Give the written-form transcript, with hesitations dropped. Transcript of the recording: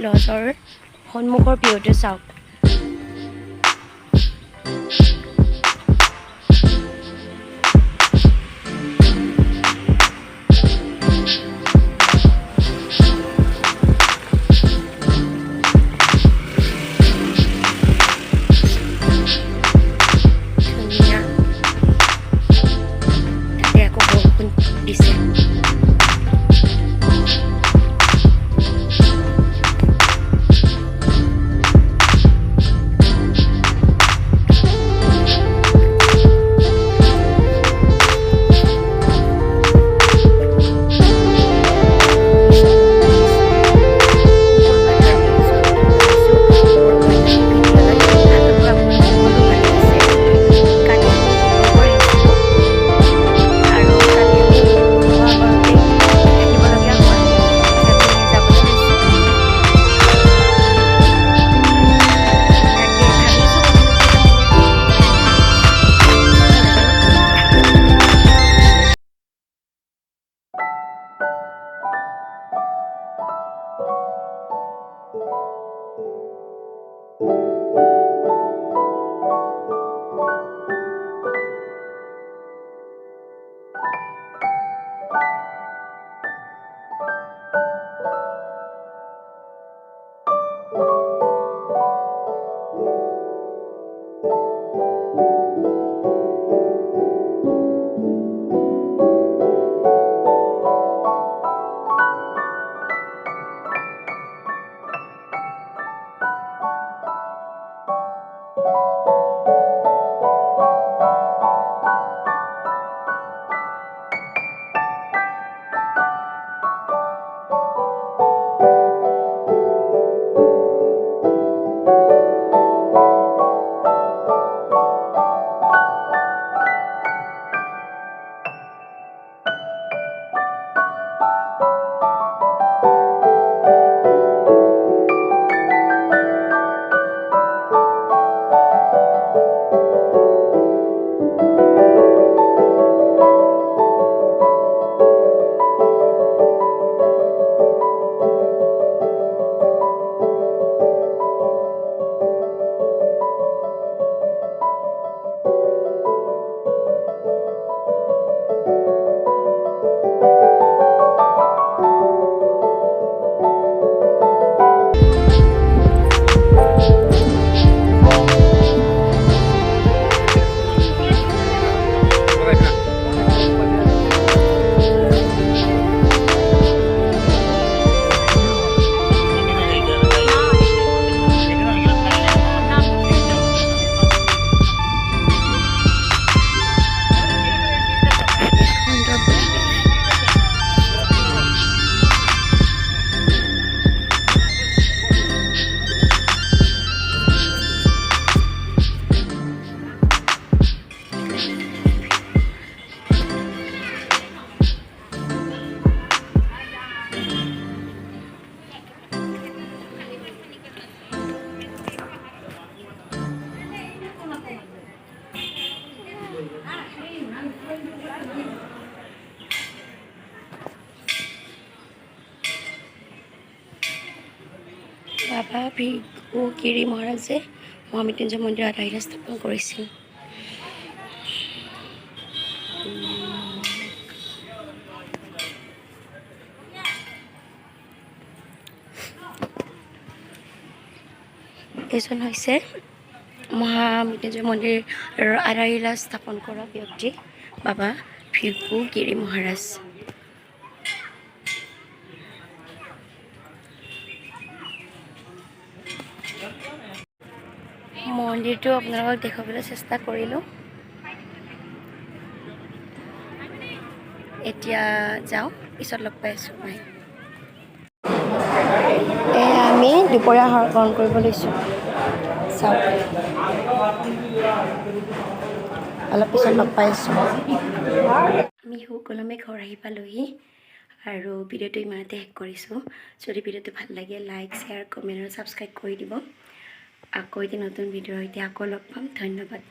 লজৰ সন্মুখৰ ভিউটো চাওক। ধুনীয়া। তাতে আকৌ বৰষুণ দিছে। বাবা ভিগু মহাৰাজে মহামৃত্যুঞ্জয় মন্দিৰত আধাৰশিলা স্থাপন কৰিছিল। এইজন হৈছে মহামৃত্যুঞ্জয় মন্দিৰৰ আধাৰশিলা স্থাপন কৰা ব্যক্তি বাবা ভিগু মহাৰাজ। মন্দিৰটো আপোনালোকক দেখুৱাবলৈ চেষ্টা কৰিলোঁ। এতিয়া যাওঁ, পিছত লগ পাই আছোঁ মই। আমি দুপৰীয়া আহাৰ গ্ৰহণ কৰিব লৈছোঁ। চাওক, অলপ পিছত লগ পাই আছোঁ। আমি সুকলমে ঘৰ আহি পালোহি আৰু ভিডিঅ'টো ইমানতে শেষ কৰিছোঁ। যদি ভিডিঅ'টো ভাল লাগে লাইক, শ্বেয়াৰ, কমেণ্ট আৰু ছাবস্ক্ৰাইব কৰি দিব। আকৌ এটি নতুন ভিডিঅ'ৰ সৈতে আকৌ লগ পাম। ধন্যবাদ।